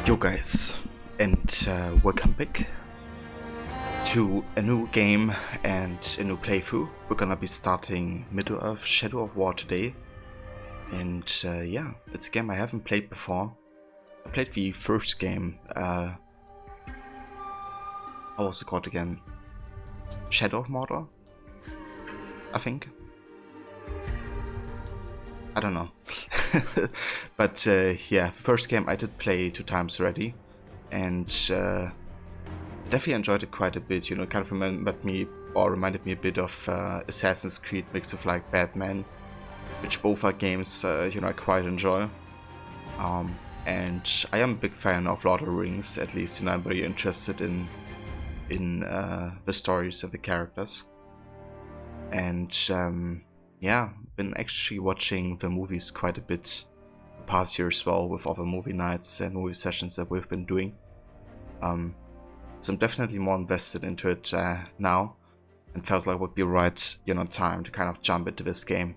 Yo guys, and welcome back to a new game and a new playthrough. We're gonna be starting Middle-earth Shadow of War today. And yeah, it's a game I haven't played before. I played the first game, how was it called again? Shadow of Mordor? I think. I don't know. But yeah, the first game I did play 2 times already, and definitely enjoyed it quite a bit. You know, it kind of reminded me a bit of Assassin's Creed mixed with like Batman, which both are games you know, I quite enjoy. And I am a big fan of Lord of the Rings. At least, you know, I'm very interested in the stories of the characters. And yeah, been actually watching the movies quite a bit the past year as well, with other movie nights and movie sessions that we've been doing. So I'm definitely more invested into it now, and felt like it would be right, you know, time to kind of jump into this game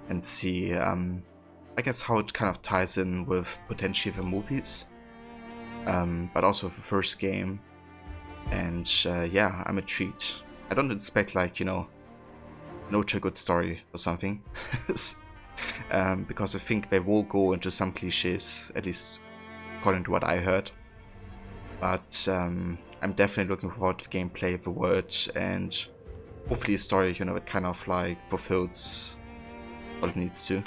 and see, I guess, how it kind of ties in with potentially the movies, but also the first game. And yeah, I'm intrigued. I don't expect, like, you know, no good story or something, because I think they will go into some cliches, at least according to what I heard. But I'm definitely looking forward to the gameplay, the world, and hopefully a story, you know, that kind of like fulfills what it needs to.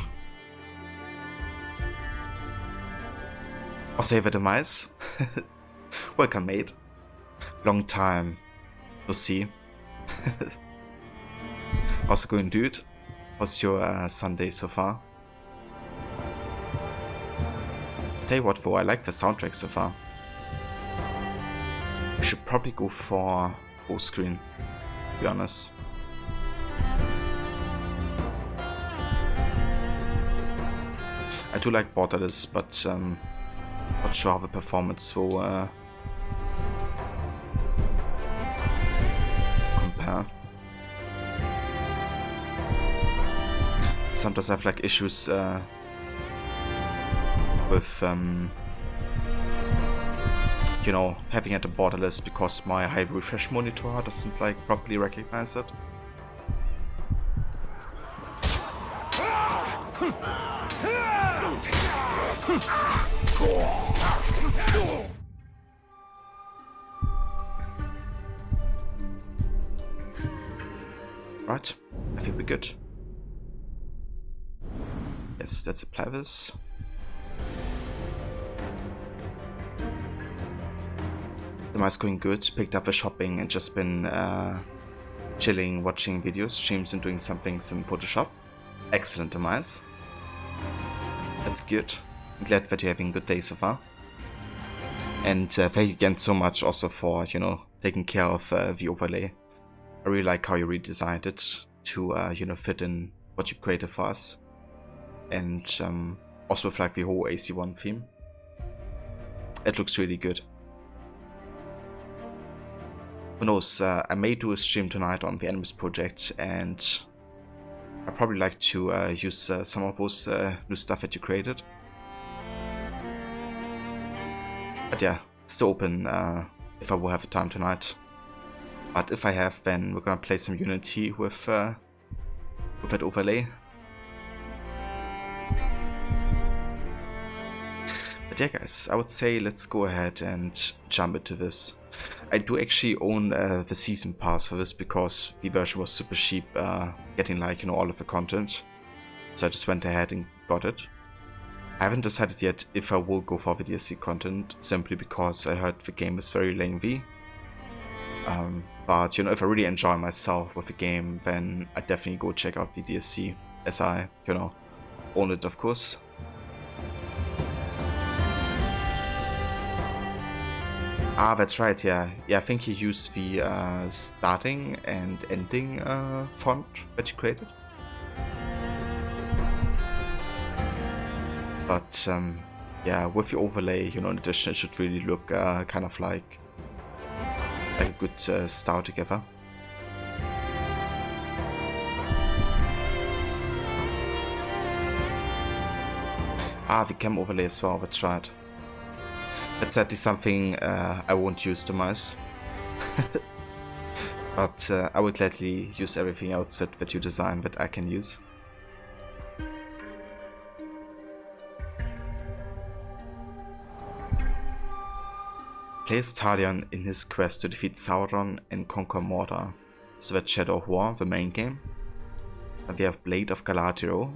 I'll save a demise. Welcome, mate. Long time no see. How's it going, dude? How's your Sunday so far? Tell you what though, I like the soundtrack so far. We should probably go for full screen, to be honest. I do like Borderless, but not sure how the performance will compare. Sometimes I have like issues with you know, having it borderless because my high refresh monitor doesn't like properly recognize it. Right, I think we're good. Yes, let's apply this. The mice going good, picked up the shopping and just been chilling, watching videos, streams and doing some things in Photoshop. Excellent, Demise. That's good. I'm glad that you're having a good day so far. And thank you again so much also for, you know, taking care of the overlay. I really like how you redesigned it to, you know, fit in what you created for us. And also with like the whole AC1 theme. It looks really good. Who knows, I may do a stream tonight on the Animus project, and I'd probably like to use some of those new stuff that you created. But yeah, still open if I will have the time tonight. But if I have, then we're gonna play some Unity with that overlay. But yeah guys, I would say let's go ahead and jump into this. I do actually own the season pass for this because the version was super cheap, getting like, you know, all of the content. So I just went ahead and got it. I haven't decided yet if I will go for the DLC content, simply because I heard the game is very lengthy. But you know, if I really enjoy myself with the game, then I definitely go check out the DLC, as I, you know, own it of course. Ah, that's right, yeah. Yeah, I think you used the starting and ending font that you created. But yeah, with the overlay, you know, in addition, it should really look kind of like a good style together. Ah, the cam overlay as well, that's right. That's sadly something I won't use the mice. But I would gladly use everything else that you design that I can use. Plays Talion in his quest to defeat Sauron and conquer Mordor. So that's Shadow of War, the main game. And we have Blade of Galadriel.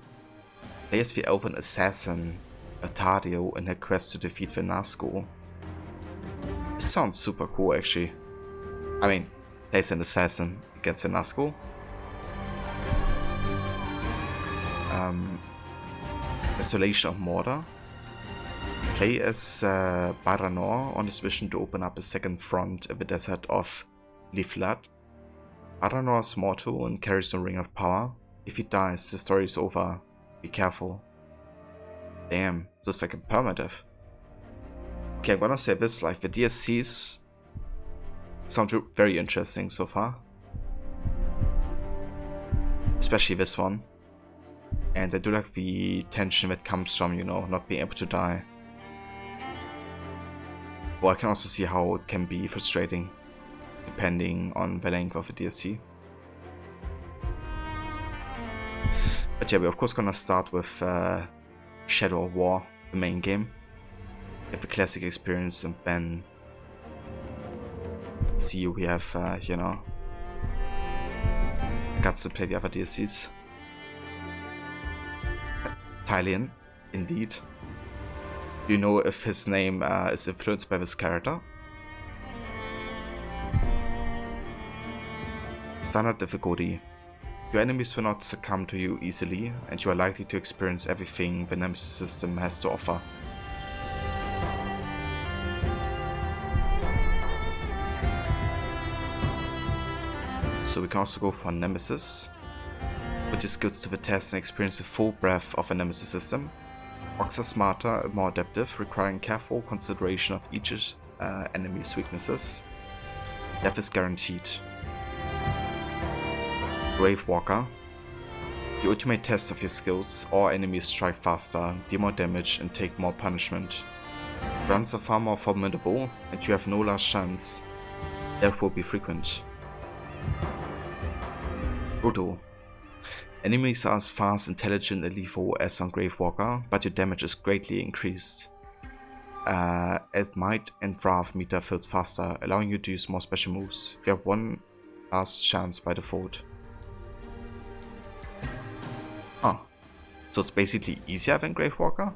Plays the elven assassin Tadio in her quest to defeat the Nazgul. This sounds super cool actually. I mean, plays an assassin against the Nazgul. Desolation of Mordor. Play as Baranor on his mission to open up a second front in the desert of Liflat. Baranor is mortal and carries a ring of power. If he dies, the story is over. Be careful. Damn, so it's like a permadeath. Okay, I'm gonna say this, like the DLCs sound very interesting so far. Especially this one. And I do like the tension that comes from, you know, not being able to die. Well, I can also see how it can be frustrating, depending on the length of the DLC. But yeah, we're of course gonna start with Shadow of War, the main game. Get the classic experience and then see we have, you know, guts to play the other DLCs. Talion, indeed. Do you know if his name is influenced by this character? Standard difficulty. Your enemies will not succumb to you easily, and you are likely to experience everything the Nemesis system has to offer. So we can also go for Nemesis. Put your skills to the test and experience the full breadth of a Nemesis system. Orcs are smarter and more adaptive, requiring careful consideration of each enemy's weaknesses. Death is guaranteed. Gravewalker. The ultimate test of your skills. All enemies strike faster, deal more damage, and take more punishment. Runs are far more formidable, and you have no last chance. Death will be frequent. Brutal. Enemies are as fast, intelligent, and lethal as on Gravewalker, but your damage is greatly increased. At Might and Wrath meter fills faster, allowing you to use more special moves. You have one last chance by default. Oh, so it's basically easier than Gravewalker?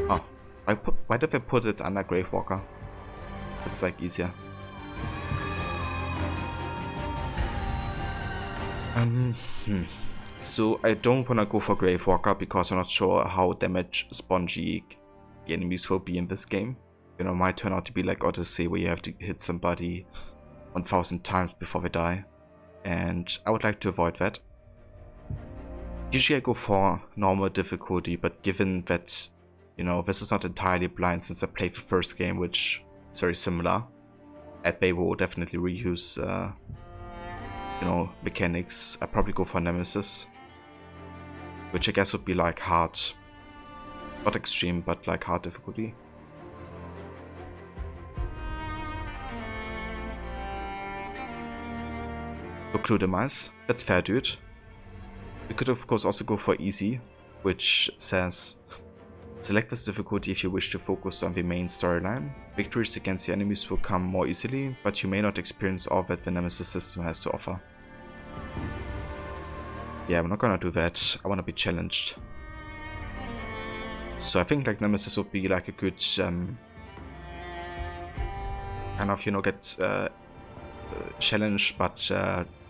Oh, why did they put it under Gravewalker? It's like easier. So I don't wanna go for Gravewalker because I'm not sure how damage spongy the enemies will be in this game. You know, it might turn out to be like Odyssey where you have to hit somebody 1000 times before they die. And I would like to avoid that. Usually I go for normal difficulty, but given that, you know, this is not entirely blind since I played the first game, which is very similar, and they will definitely reuse you know, mechanics, I'd probably go for Nemesis. Which I guess would be like hard. Not extreme, but like hard difficulty. Occlude the mice. That's fair, dude. We could of course also go for easy, which says select this difficulty if you wish to focus on the main storyline. Victories against the enemies will come more easily, but you may not experience all that the Nemesis system has to offer. Yeah, I'm not gonna do that. I wanna be challenged. So I think like Nemesis would be like a good kind of, you know, get challenged, but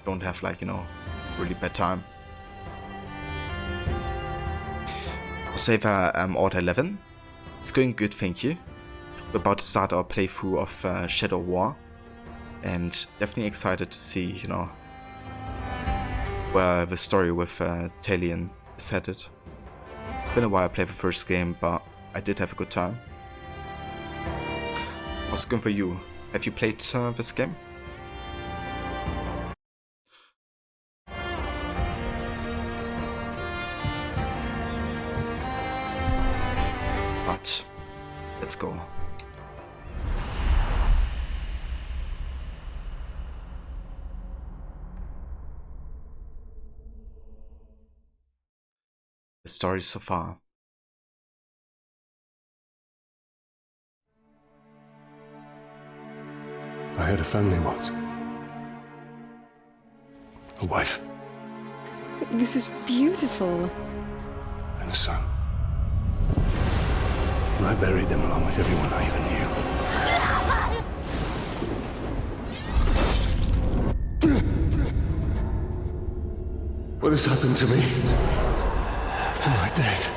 don't have like, you know, really bad time. Save Order 11. It's going good, thank you. We're about to start our playthrough of Shadow War, and definitely excited to see, you know, where the story with Talion is headed. It's been a while I played the first game, but I did have a good time. What's going for you? Have you played this game? But let's go. The story so far. I had a family once. A wife This is beautiful. and a son. And I buried them along with everyone I even knew. What has happened to me? Am I dead?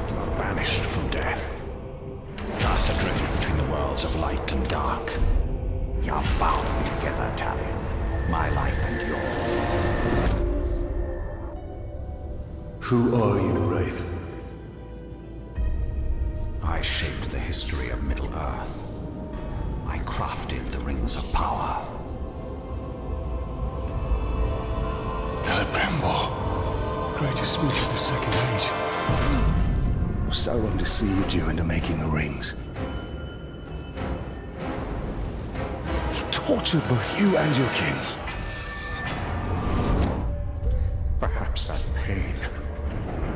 You are banished from death. Cast adrift between the worlds of light and dark. You are bound together, Talion. My life and yours. Who are you, Wraith? I shaped the history of Middle-earth. I crafted the Rings of Power. Celebrimbor, greatest speech of the Second Age. Sauron deceived you into making the rings. He tortured both you and your kin. Perhaps that pain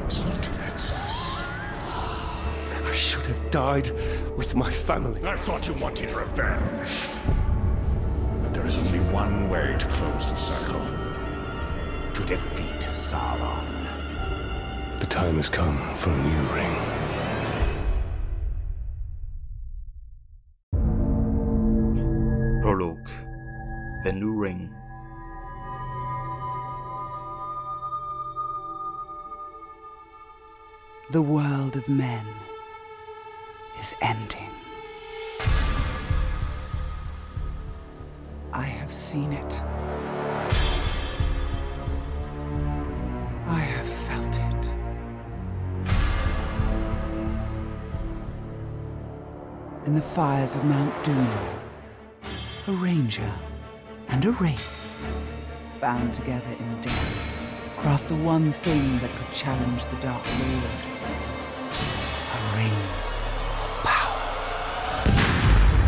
is what connects us. I should have died with my family. I thought you wanted revenge. But there is only one way to close the circle. To defeat Sauron. The time has come for a new ring. Prologue. The New Ring. The world of men is ending. I have seen it. I have felt it. In the fires of Mount Doom, a ranger and a wraith, bound together in death, craft the one thing that could challenge the Dark Lord. A ring of power.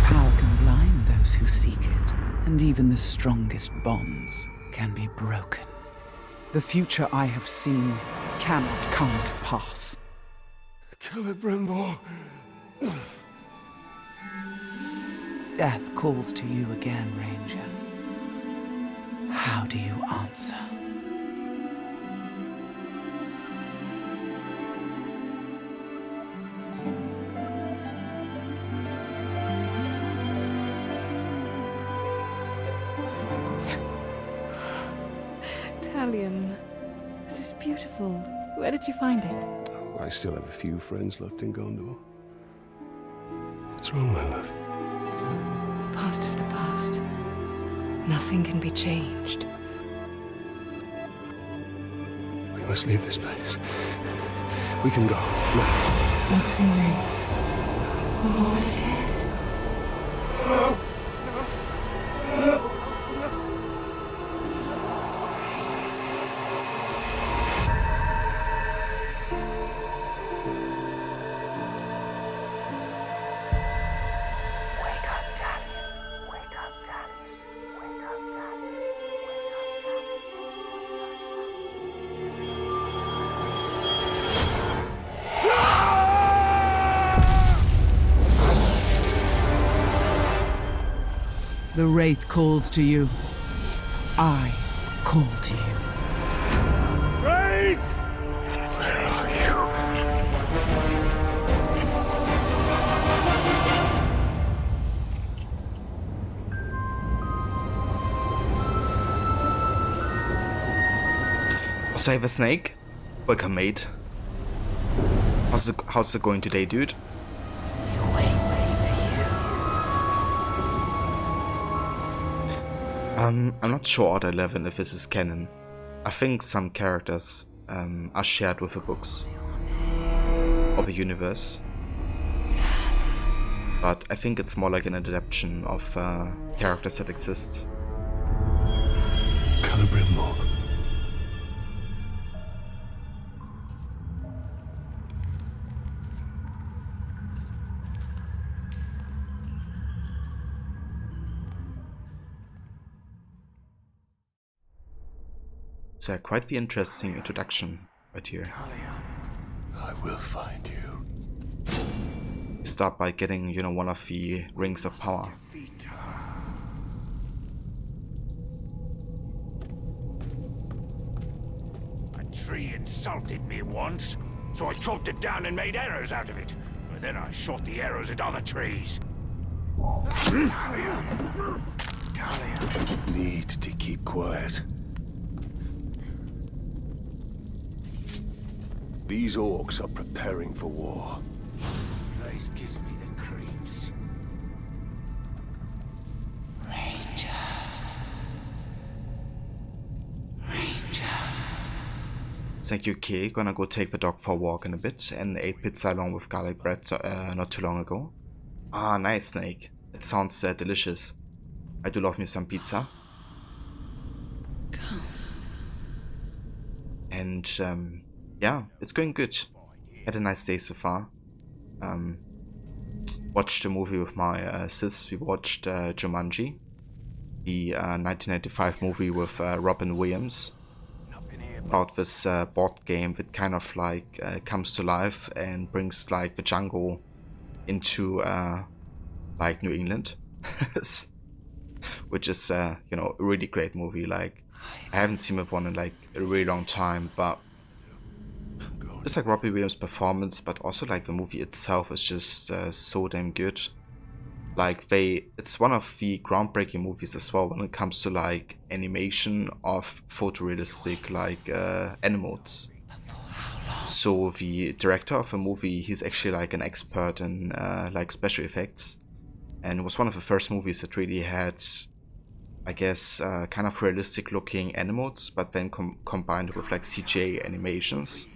Power can blind those who seek it, and even the strongest bonds can be broken. The future I have seen cannot come to pass. Celebrimbor. Death calls to you again, Ranger. How do you answer? Talion, this is beautiful. Where did you find it? I still have a few friends left in Gondor. What's wrong, my love? The past is the past. Nothing can be changed. We must leave this place. We can go. Now. What's remains? What it is. The Wraith calls to you. I call to you. Wraith! Where are you? Save a snake? Welcome, mate. How's it going today, dude? I'm not sure Order 11 if this is canon. I think some characters are shared with the books of the universe. But I think it's more like an adaptation of characters that exist. Celebrimbor. So quite the interesting introduction right here. I will find you. You start by getting, you know, one of the rings of power. A tree insulted me once, so I chopped it down and made arrows out of it. And then I shot the arrows at other trees. Need to keep quiet. These orcs are preparing for war. This place gives me the creeps. Thank you, Kay. Gonna go take the dog for a walk in a bit and ate pizza along with garlic bread not too long ago. Ah, nice, Snake. It sounds delicious. I do love me some pizza. And yeah, it's going good. Had a nice day so far. Watched a movie with my sis. We watched Jumanji, the 1995 movie with Robin Williams. About this board game that kind of like comes to life and brings like the jungle into like New England, which is you know, a really great movie. Like, I haven't seen it one in like a really long time, but just like Robbie Williams' performance, but also like the movie itself is just so damn good. Like it's one of the groundbreaking movies as well when it comes to like animation of photorealistic like animals. So the director of the movie, he's actually like an expert in like special effects, and it was one of the first movies that really had, I guess, kind of realistic looking animals, but then combined with like CGI animations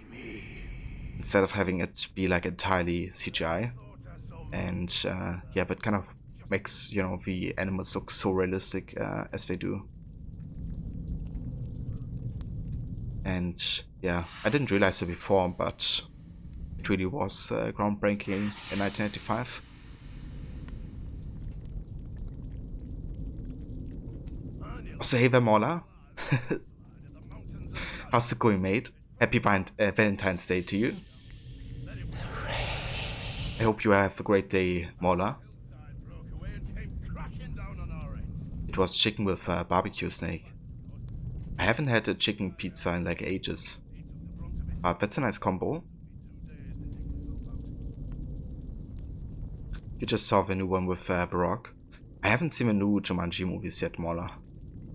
instead of having it be like entirely CGI. And yeah, that kind of makes, you know, the animals look so realistic as they do. And yeah, I didn't realize it before, but it really was groundbreaking in 1995. So hey there, Mola. How's it going, mate? Happy Valentine's Day to you. I hope you have a great day, Mola. It was chicken with barbecue, Snake. I haven't had a chicken pizza in like ages. But that's a nice combo. You just saw the new one with The Rock. I haven't seen the new Jumanji movies yet, Mola.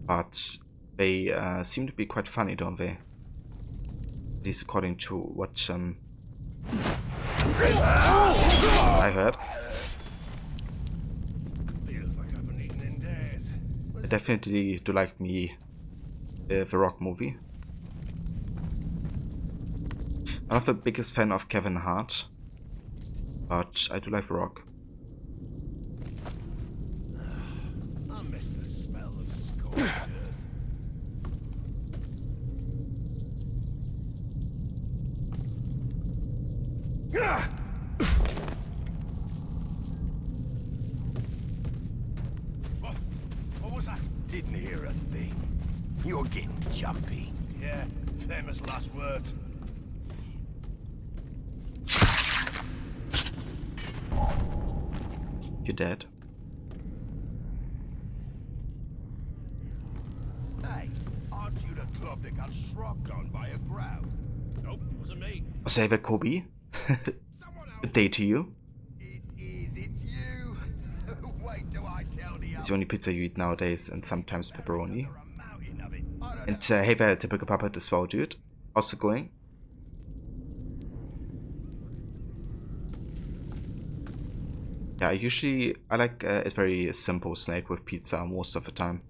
But they seem to be quite funny, don't they? At least according to what I heard. I definitely do like me the Rock movie. I'm not the biggest fan of Kevin Hart, but I do like The Rock. I miss the smell of scorched earth. What was that? Didn't hear a thing. You're getting jumpy. Yeah, famous last words. You're dead. Hey, aren't you the club that got struck on by a crowd? Nope, wasn't me. Save it, Kobe. Good day to you. It is, it's you. Wait till I tell the It's the only pizza you eat nowadays, and sometimes pepperoni. a mountain of it. I don't And hey there, typical puppet as well, dude. How's it going? Yeah, I like a very simple Snake with pizza most of the time.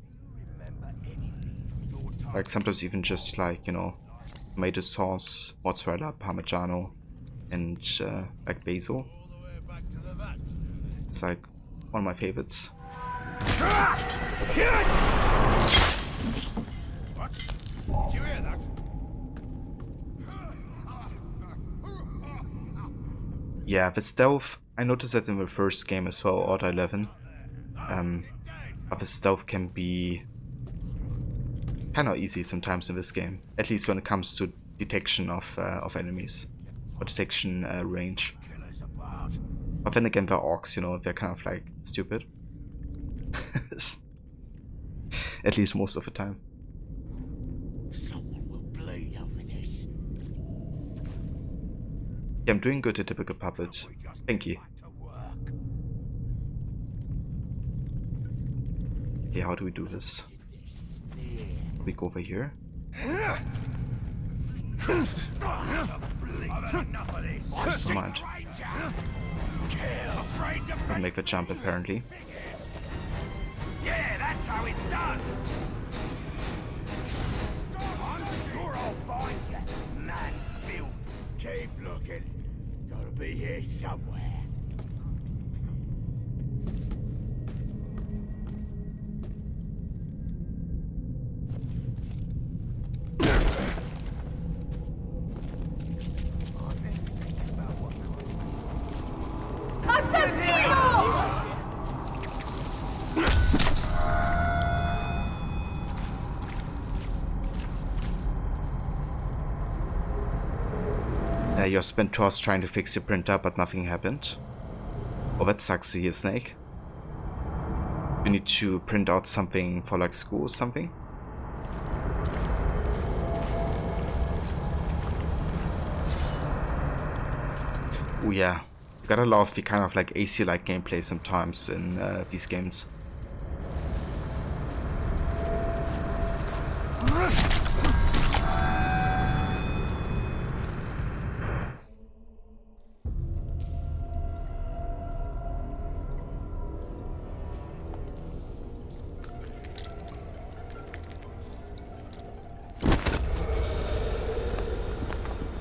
Like sometimes even just like, you know, tomato sauce, mozzarella, parmigiano, and like basil. It's like one of my favorites. What? Did you hear that? Yeah, the stealth, I noticed that in the first game as well, Order 11. But the stealth can be kind of easy sometimes in this game, at least when it comes to detection of enemies or detection range. But then again, the orcs, you know, they're kind of like stupid. At least most of the time. Someone will bleed over this. Yeah, I'm doing good, a typical puppet. Thank you. Okay, how do we do this? We go over here. Never mind. I'll make the jump apparently. Yeah, that's how it's done. I'm sure I'll find you, man. Bill, keep looking. Gotta be here somewhere. You spent 2 hours trying to fix your printer, but nothing happened. Oh, that sucks to hear, Snake. You need to print out something for like school or something? Oh yeah, you gotta love the kind of like AC-like gameplay sometimes in these games.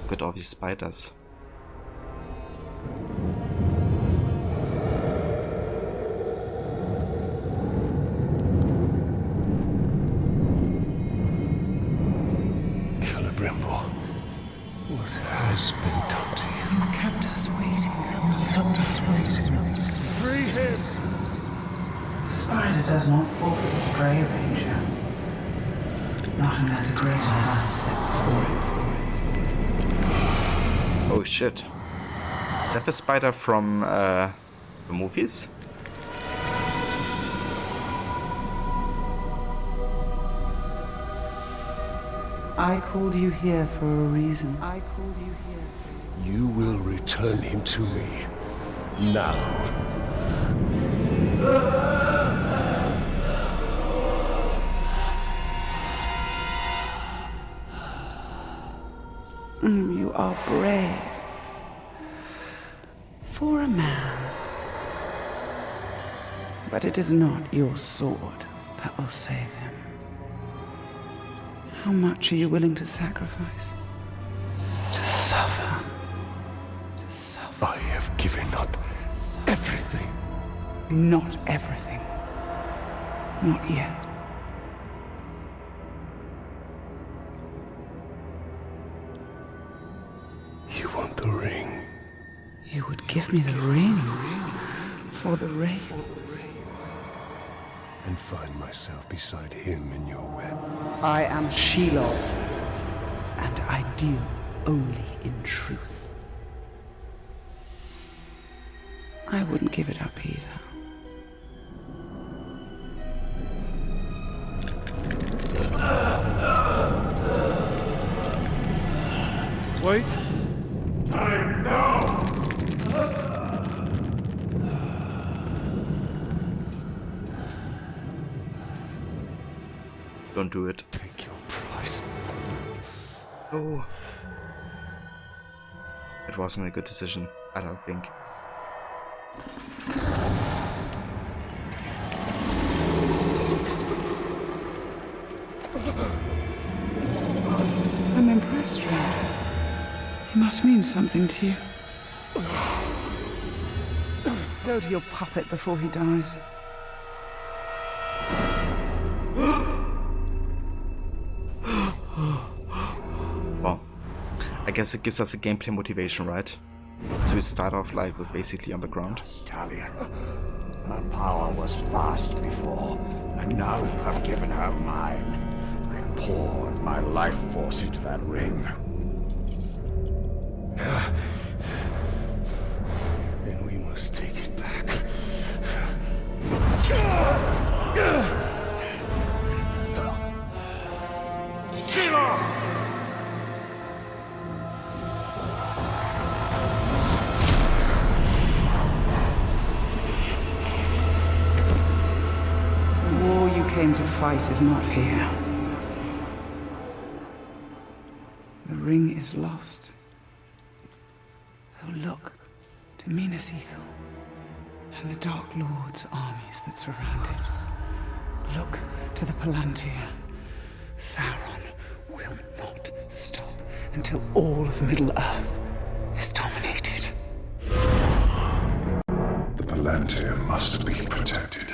Good, all these spiders. Celebrimbo, what has been done to you? You've kept us waiting. Kept us waiting. Free him! Spider does not forfeit his prey, Ranger. Not unless a greater has set before it. Oh shit. Is that the spider from the movies? I called you here for a reason. I called you here. You will return him to me. Now. You are brave. For a man. But it is not your sword that will save him. How much are you willing to sacrifice? To suffer. To suffer. I have given up everything. Not everything. Not yet. You want the ring? You would give me the ring for the wraith. And find myself beside him in your web. I am Shelob, and I deal only in truth. I wouldn't give it up either. Wait! Time now! Don't do it. Take your prize. Oh. It wasn't a good decision, I don't think. I'm impressed, Ranger. He must mean something to you. Go to your puppet before he dies. Well, I guess it gives us a gameplay motivation, right? So we start off like with basically on the ground. Talion. Her power was vast before, and now you have given her mine. poured my life force into that ring. Then we must take it back. The war you came to fight is not here. The ring is lost. So look to Minas Ithil and the Dark Lord's armies that surround it. Look to the Palantir. Sauron will not stop until all of Middle-earth is dominated. The Palantir must be protected.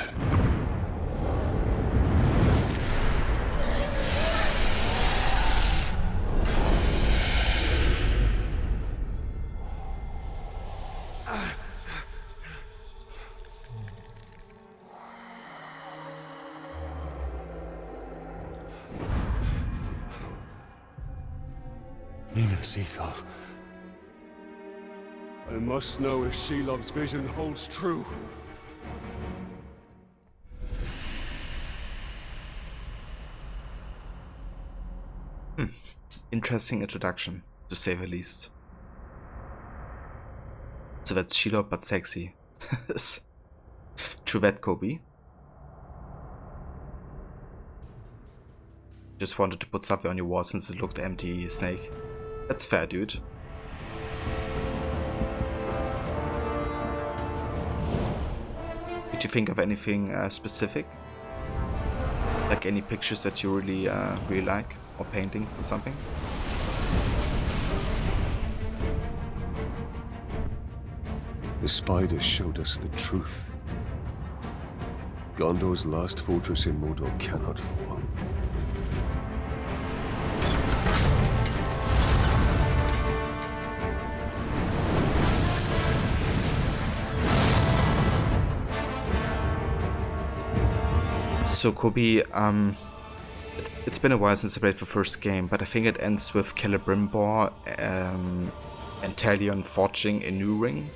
Minas Ithil. I must know if Shelob's vision holds true. Interesting introduction, to say the least. So that's Shelob but sexy. True that, Kobe. Just wanted to put something on your wall since it looked empty, Snake. That's fair, dude. Did you think of anything specific? Like any pictures that you really like? Or paintings or something? The spiders showed us the truth. Gondor's last fortress in Mordor cannot fall. So Kobe, it's been a while since I played the first game, but I think it ends with Celebrimbor and Talion forging a new ring.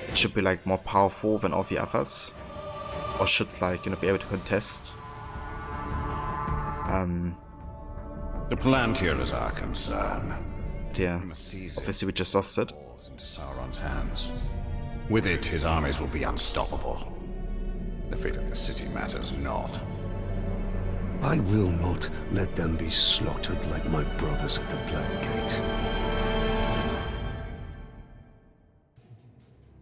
It should be like more powerful than all the others, or should like be able to contest. The Palantir is our concern. Yeah, We must seize it. obviously we just lost it. Falls into Sauron's hands. With it, his armies will be unstoppable. The fate of the city matters not. I will not let them be slaughtered like my brothers at the Black Gate.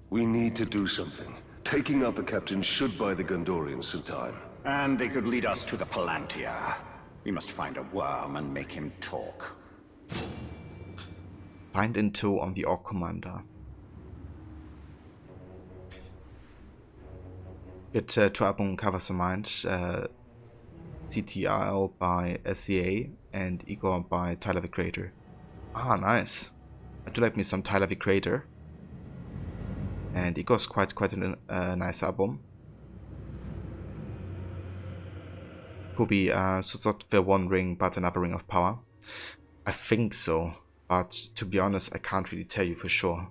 We need to do something. Taking out the captain should buy the Gondorians some time. And they could lead us to the Palantir. We must find a worm and make him talk. Find Into on the Orc Commander. It to Abung Covers the Mind, CTRL by SCA and Igor by Tyler the Creator. Ah, nice. I do like me some Tyler the Creator. And Igor's quite a nice album. Kobe, so it's not the one ring but another ring of power. I think so, but to be honest, I can't really tell you for sure.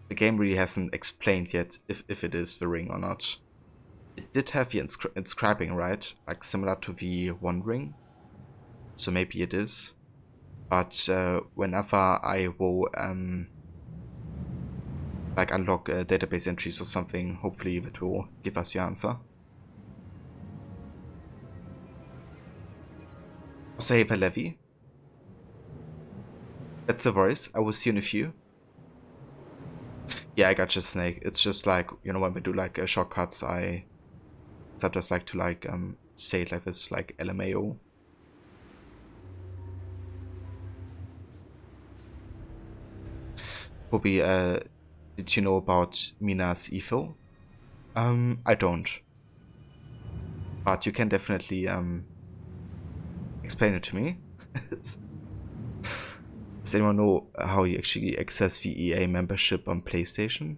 The game really hasn't explained yet if it is the ring or not. It did have the inscribing, right? Like similar to the One Ring. So maybe it is. But whenever I will like unlock database entries or something, hopefully it will give us the answer. Also, hey Valevi. That's the voice. I will see you in a few. Yeah, I got you, Snake. It's just like, when we do like shortcuts, I sometimes like to like say it like this, like LMAO. Bobby, did you know about Minas Ithil? I don't. But you can definitely explain it to me. Does anyone know how you actually access the EA membership on PlayStation?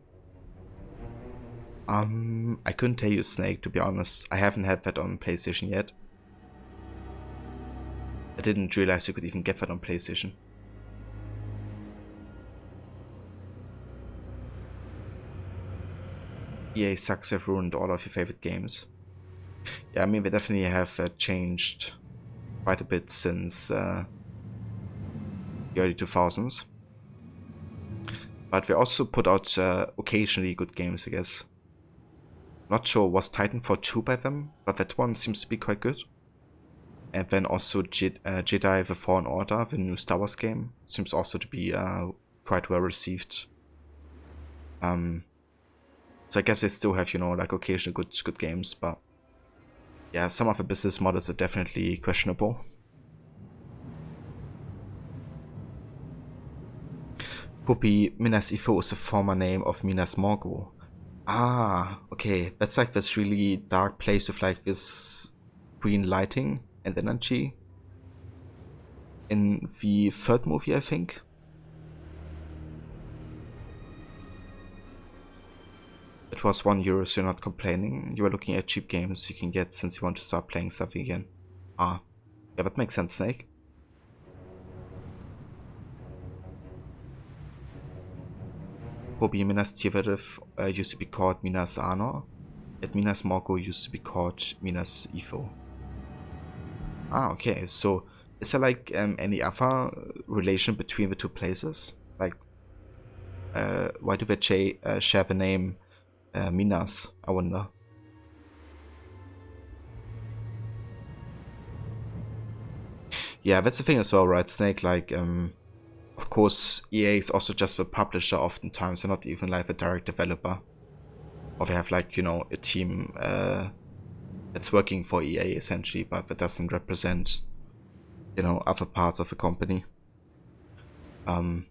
I couldn't tell you, Snake, to be honest. I haven't had that on PlayStation yet. I didn't realize you could even get that on PlayStation. EA sucks, have ruined all of your favorite games. Yeah, I mean, they definitely have changed quite a bit since the early 2000s. But they also put out occasionally good games, I guess. Not sure, was Titanfall 2 by them, but that one seems to be quite good. And then also Jedi The Fallen Order, the new Star Wars game, seems also to be quite well received. So I guess they still have, you know, like occasional good games, but yeah, some of the business models are definitely questionable. Puppy, Minas Ithil is the former name of Minas Morgul. Ah, okay, that's like this really dark place with like this green lighting and energy in the third movie, I think. It was €1, so you're not complaining. You were looking at cheap games you can get since you want to start playing something again. Ah, yeah, that makes sense, Snake. Hobi, Minas Tirith used to be called Minas Anor, and Minas Morgul used to be called Minas Ithil. Ah, okay, so is there like any other relation between the two places? Like, why do they share the name Minas, I wonder? Yeah, that's the thing as well, right, Snake? Like, of course, EA is also just the publisher oftentimes, they're not even like the direct developer. Or they have like, you know, a team that's working for EA essentially, but that doesn't represent, you know, other parts of the company. So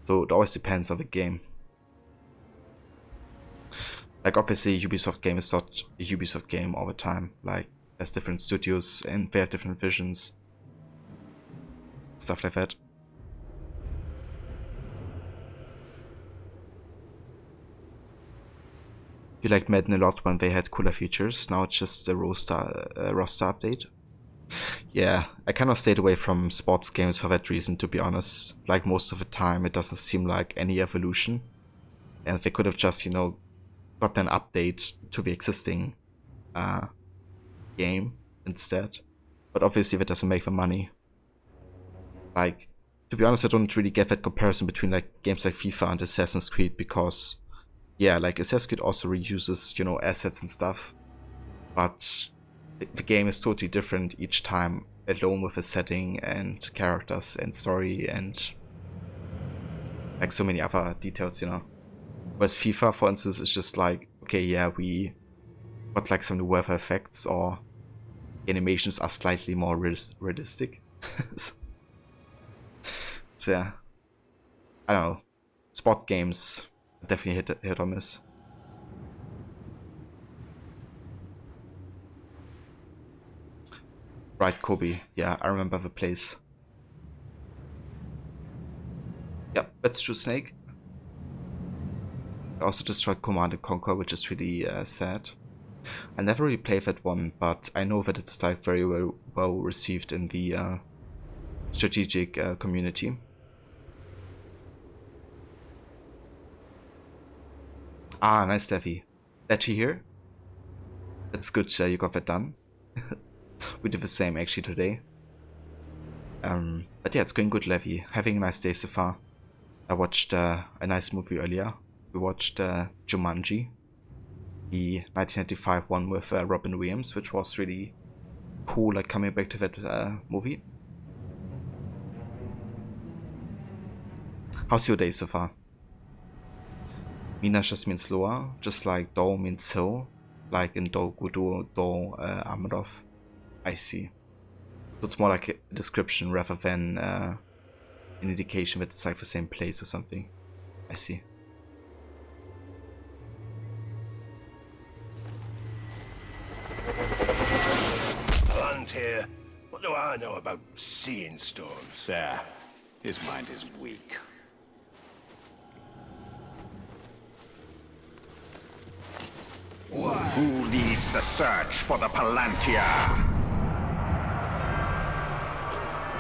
it always depends on the game. Like obviously Ubisoft game is not a Ubisoft game all the time. Like there's different studios and they have different visions. Stuff like that. You liked Madden a lot when they had cooler features. Now it's just a roster update. Yeah, I kind of stayed away from sports games for that reason, to be honest. Like most of the time, it doesn't seem like any evolution. And they could have just, you know, got an update to the existing game instead. But obviously that doesn't make the money. Like, to be honest, I don't really get that comparison between like games like FIFA and Assassin's Creed because, yeah, like Assassin's Creed also reuses, you know, assets and stuff. But the game is totally different each time, alone with the setting and characters and story and like so many other details, you know. Whereas FIFA, for instance, is just like, okay, yeah, we got like some new weather effects or animations are slightly more realistic. So yeah, I don't know. Sport games definitely hit or miss. Right, Kobe. Yeah, I remember the place. Yep, that's true, Snake. I also destroyed Command & Conquer, which is really sad. I never really played that one, but I know that it's like very well received in the strategic community. Ah, nice, Levy. That here? That's good, you got that done. We did the same actually today. But yeah, it's going good, Levy. Having a nice day so far. I watched a nice movie earlier. We watched Jumanji, the 1995 one with Robin Williams, which was really cool, like coming back to that movie. How's your day so far? Mina just means lower, just like Do means hill, like in Do Gudu, Do Amarov. I see. So it's more like a description rather than an indication that it's like the same place or something. I see. Palantir, what do I know about seeing storms? There. His mind is weak. Who leads the search for the Palantir?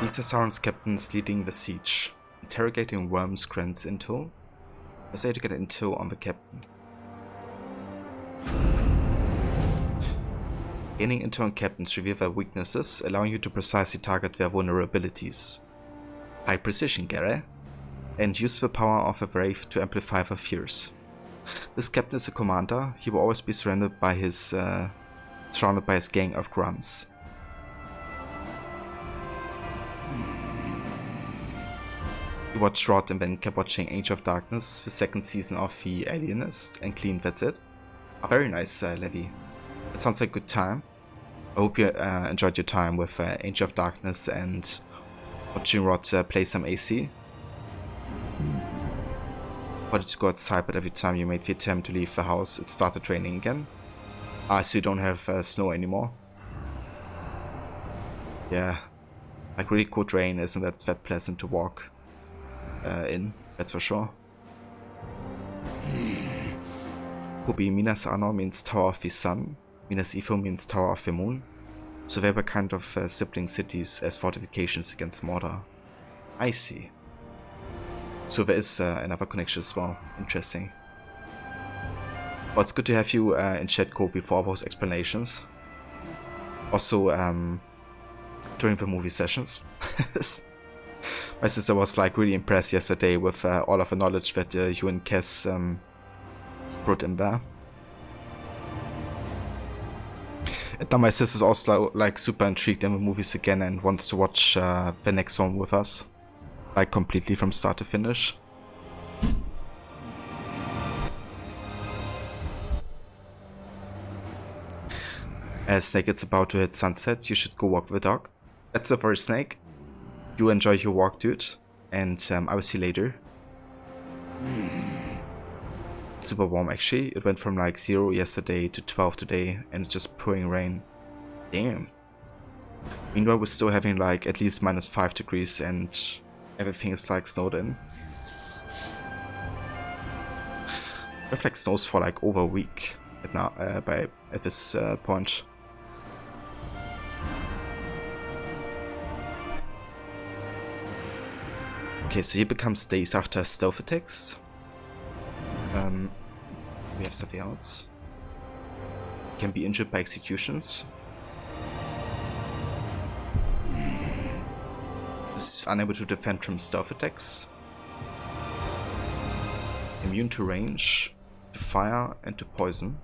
These are Sauron's captains leading the siege. Interrogating worms grants intel. Press A to get intel on the captain. Gaining intel on captains reveal their weaknesses, allowing you to precisely target their vulnerabilities. High precision, Gary. And use the power of the Wraith to amplify their fears. This captain is a commander. He will always be surrounded by his gang of grunts. You watched Rod and then kept watching Age of Darkness, the second season of The Alienist, and clean, that's it. A very nice, Levi. It sounds like a good time. I hope you enjoyed your time with Age of Darkness and watching Rod play some AC. Wanted to go outside, but every time you made the attempt to leave the house, it started raining again. So you don't have snow anymore. Yeah, like really cold rain isn't that pleasant to walk in, that's for sure. Kobi, Minas Anor means Tower of the Sun, Minas Ithil means Tower of the Moon, so they were kind of sibling cities as fortifications against Mordor. I see. So there is another connection as well, interesting. Well, it's good to have you in chat, Kobi, for all those explanations. Also, during the movie sessions. My sister was like really impressed yesterday with all of the knowledge that you and Kes brought in there. And now my sister's also like super intrigued in the movies again and wants to watch the next one with us. Like completely from start to finish. As Snake, it's about to hit sunset, you should go walk the dog. That's the first, Snake. You enjoy your walk, dude, and I will see you later. Super warm, actually. It went from like 0 yesterday to 12 today, and it's just pouring rain. Damn. Meanwhile, we're still having like at least -5 degrees, and everything is like snowed in. We have like snows for like over a week at this point. Okay, so here becomes days after stealth attacks. We have something else. Can be injured by executions. Is unable to defend from stealth attacks. Immune to range, to fire, and to poison.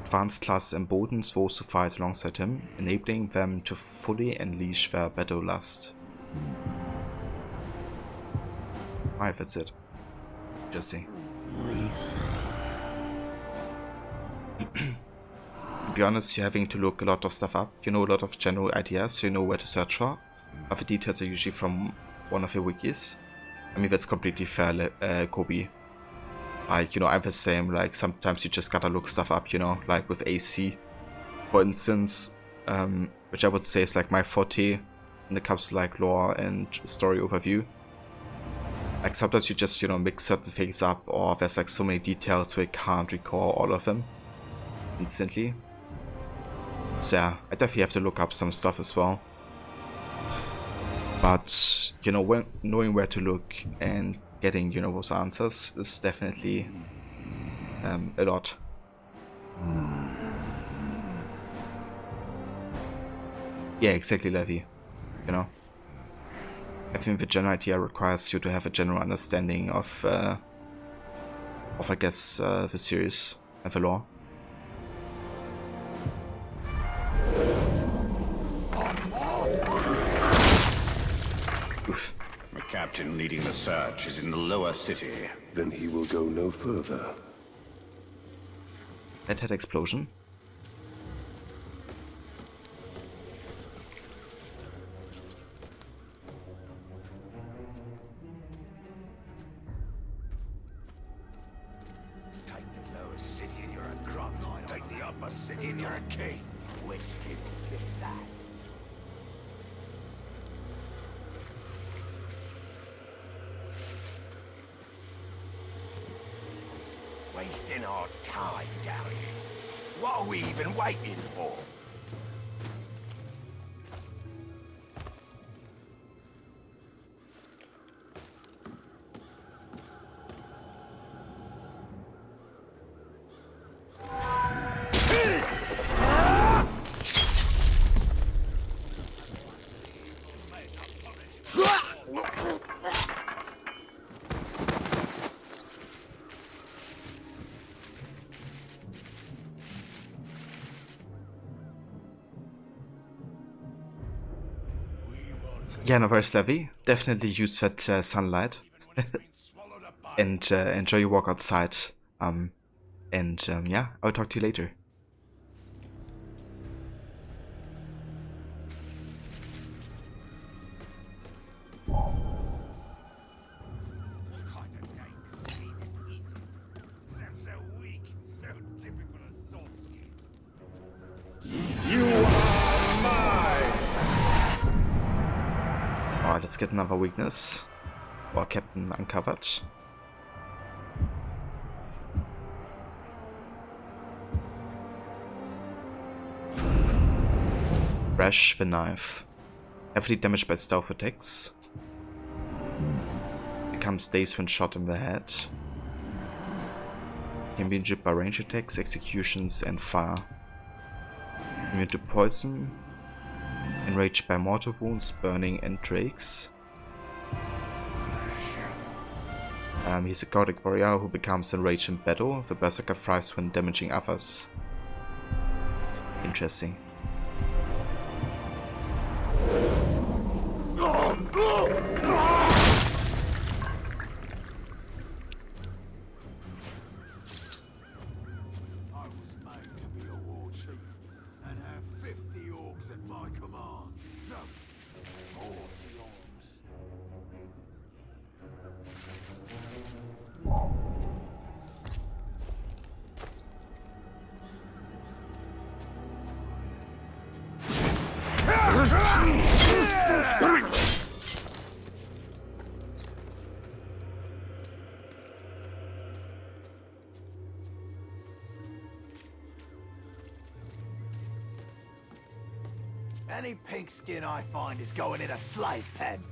Advanced class emboldens those who fight alongside him, enabling them to fully unleash their battle lust. Alright, that's it. Jesse. To be honest, you're having to look a lot of stuff up. You know a lot of general ideas, so you know where to search for. Other details are usually from one of your wikis. I mean, that's completely fair, Kobi. Like, you know, I'm the same. Like, sometimes you just gotta look stuff up, you know, like with AC, for instance, which I would say is like my forte when it comes to like lore and story overview. Like sometimes you just, you know, mix certain things up, or there's like so many details where you can't recall all of them instantly. So yeah, I definitely have to look up some stuff as well. But, you know, when knowing where to look and getting, you know, those answers is definitely a lot. Yeah, exactly, Levi. You know, I think the general idea requires you to have a general understanding of I guess, the series and the lore. Oof. The captain leading the search is in the lower city. Then he will go no further. That had explosion. Take the lower city and you're a grunt. Take the upper city and you're a king. Which didn't fit that? Wasting our time down here. What are we even waiting for? Yeah, no, very heavy. Definitely use that sunlight. And enjoy your walk outside. Yeah, I'll talk to you later. Alright, let's get another weakness. Or Captain Uncovered. Rash the Knife. Heavily damaged by stealth attacks. Becomes dazed when shot in the head. Can be injured by range attacks, executions, and fire. Immune to poison. Enraged by mortar wounds, burning, and drakes. He's a Gothic warrior who becomes enraged in battle. The Berserker thrives when damaging others. Interesting. Any pink skin I find is going in a slave pen.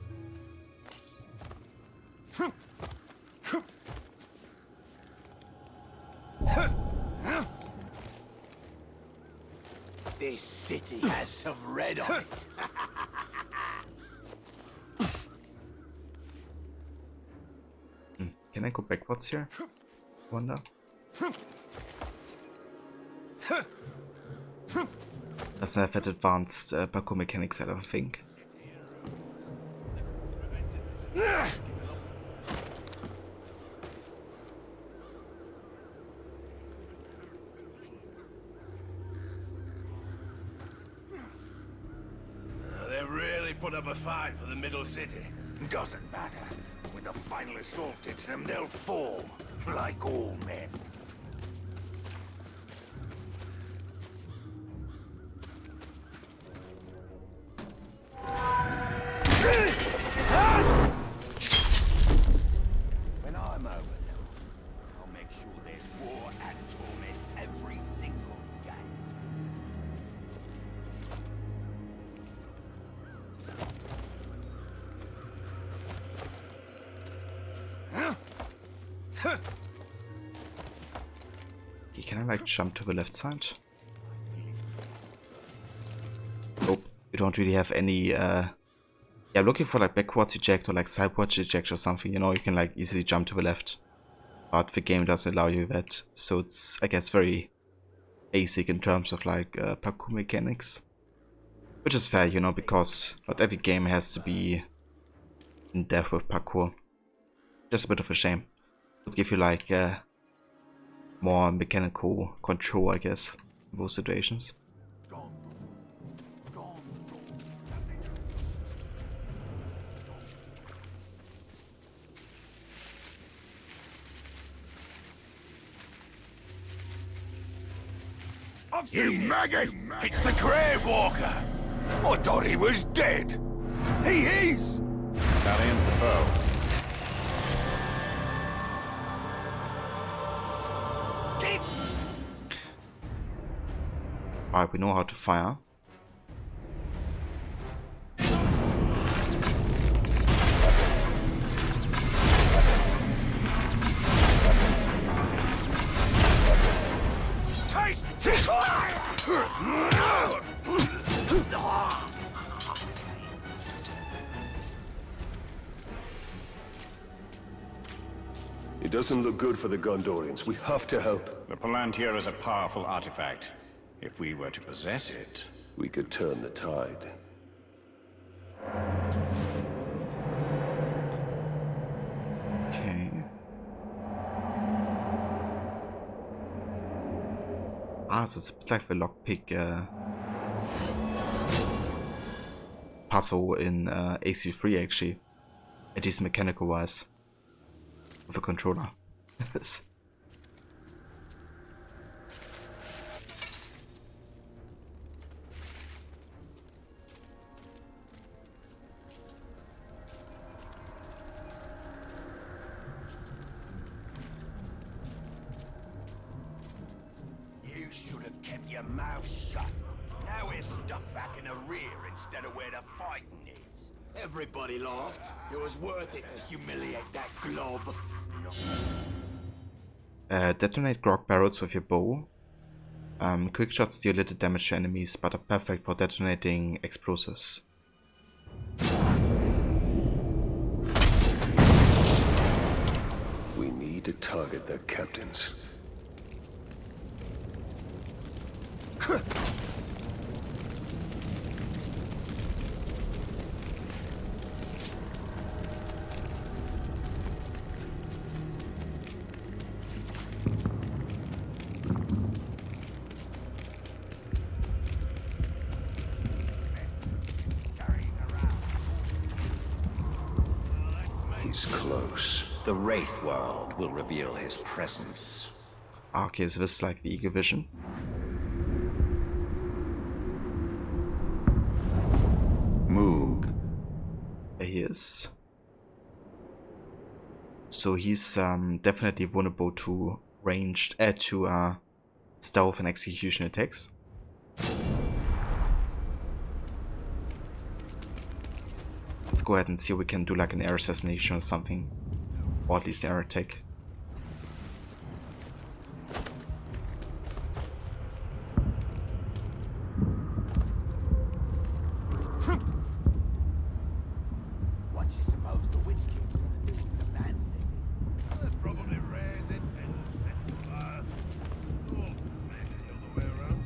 This city has some red on it. Can I go backwards here? Wonder. Doesn't have that advanced parkour mechanics, I don't think. They really put up a fight for the middle city. Doesn't matter. When the final assault hits them, they'll fall. Like all men. When I'm over them, I'll make sure there's war and torment every single day. Can I like jump to the left side? Nope, you don't really have any yeah, I'm looking for like backwards eject or like sideways eject or something, you know, you can like easily jump to the left. But the game doesn't allow you that, so it's, I guess, very basic in terms of like parkour mechanics. Which is fair, you know, because not every game has to be in depth with parkour. Just a bit of a shame. Would give you like more mechanical control, I guess, in those situations. You maggot! It's the Grave Walker! I thought he was dead! He is! Valiant the bow. Alright, we know how to fire. It doesn't look good for the Gondorians. We have to help. The Palantir is a powerful artifact. If we were to possess it... We could turn the tide. Ah, so it's a bit like the lockpick puzzle in AC3 actually, at least mechanical wise, with a controller. You should have kept your mouth shut. Now we're stuck back in the rear instead of where the fighting is. Everybody laughed. It was worth it to humiliate that glob. Detonate grog barrels with your bow. Quick shots deal little damage to enemies, but are perfect for detonating explosives. We need to target their captains. He's close. The Wraith world will reveal his presence. Okay, so this is like the Eagle Vision. Moog. There he is. So he's definitely vulnerable to ranged, stealth and execution attacks. Let's go ahead and see if we can do like an air assassination or something, or at least air attack. What you suppose the Witch King's gonna do with the Man City? There's probably raise it and set fire. Or maybe the other way around.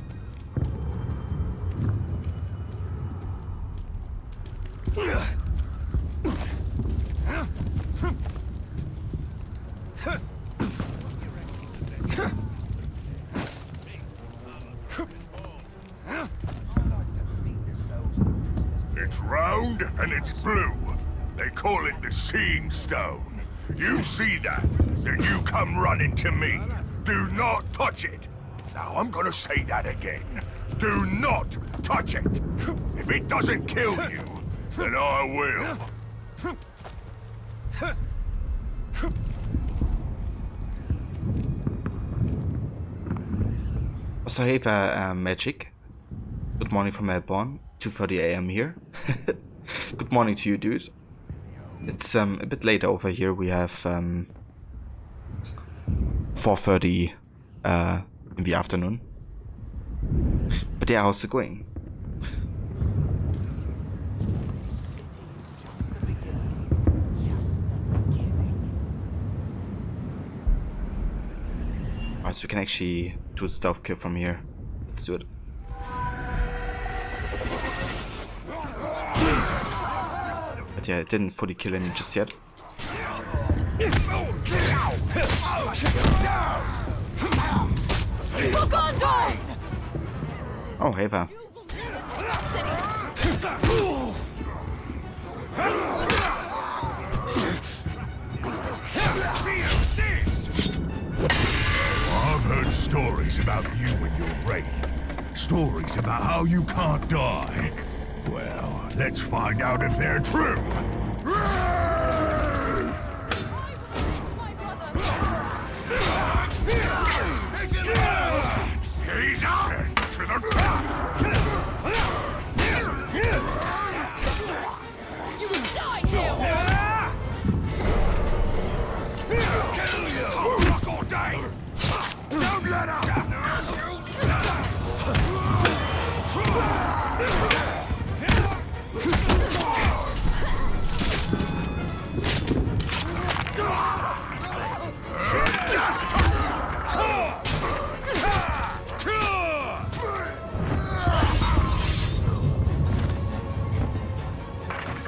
It's round and it's blue. They call it the Seeing Stone. You see that, then you come running to me. Do not touch it. Now I'm gonna say that again. Do not touch it. If it doesn't kill you, then I will. So hey there, Magic. Good morning from Melbourne. 2:30 AM here. Good morning to you, dude. It's a bit later over here. We have 4:30 in the afternoon. But yeah, how's it going? Alright, so we can actually do a stealth kill from here. Let's do it. But yeah, it didn't fully kill him just yet. Oh, hey there. I've heard stories about you and your wraith. Stories about how you can't die. Well, let's find out if they're true. He's dead to the ground. You will die here! Kill you! Rock or die! Don't let up!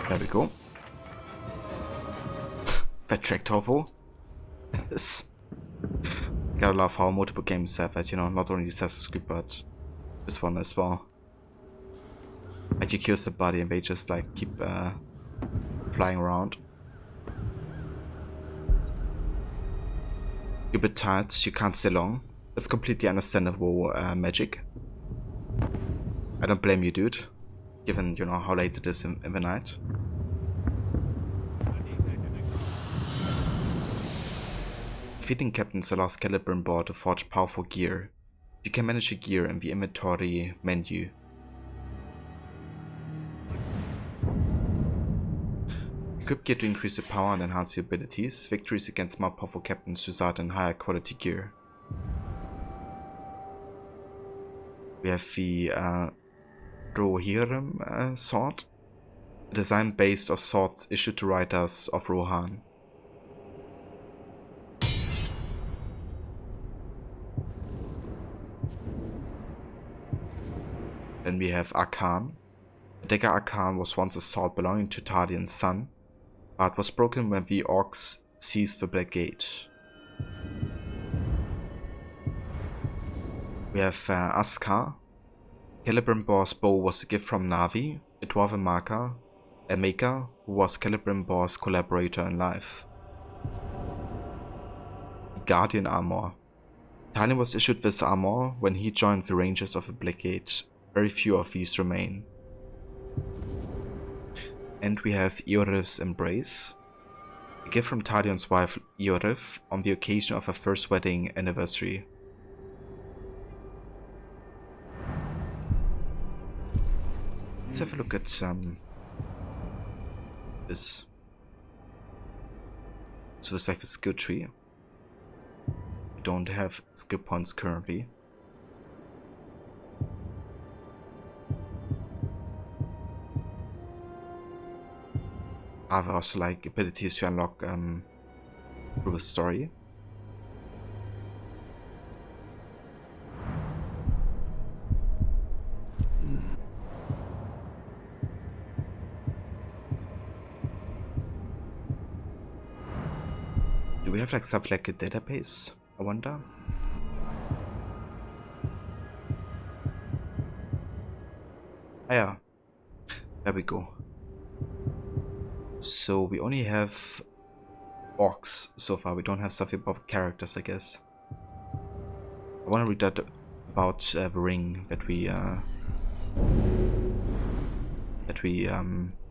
There we go. That track Torvo. Yes. Gotta love how multiple games have that, you know, not only Assassin's Creed, but this one as well. Like you kill somebody and they just like keep flying around. You're a bit tired, you can't stay long. That's completely understandable magic. I don't blame you, dude, given, you know, how late it is in the night. Defeating captains allows Celebrimbor to forge powerful gear. You can manage your gear in the inventory menu. Equip gear to increase your power and enhance your abilities. Victories against more powerful captains result in higher quality gear. We have the Rohirrim sword, a design based on swords issued to riders of Rohan. Then we have Arkan. The dagger Arkan was once a sword belonging to Talion's son, but was broken when the orcs seized the Black Gate. We have Askar. Celebrimbor's bow was a gift from Navi, a dwarven maker who was Celebrimbor's collaborator in life. Guardian armor. Talion was issued this armor when he joined the Rangers of the Black Gate. Very few of these remain. And we have Iorith's Embrace, a gift from Talion's wife Iorith on the occasion of her first wedding anniversary. Let's have a look at this. So it's like the skill tree. We don't have skill points currently. Are there also like abilities to unlock through the story? Do we have like stuff like a database? I wonder. Ah, yeah, there we go. So we only have orcs so far. We don't have stuff about characters, I guess. I want to read that about the ring that we you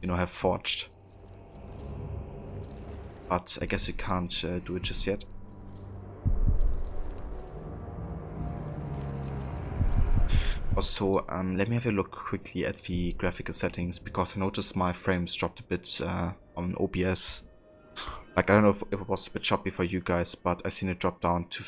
know, have forged. But I guess we can't do it just yet. Also, let me have a look quickly at the graphical settings, because I noticed my frames dropped a bit on OBS. Like, I don't know if it was a bit choppy for you guys, but I seen it drop down to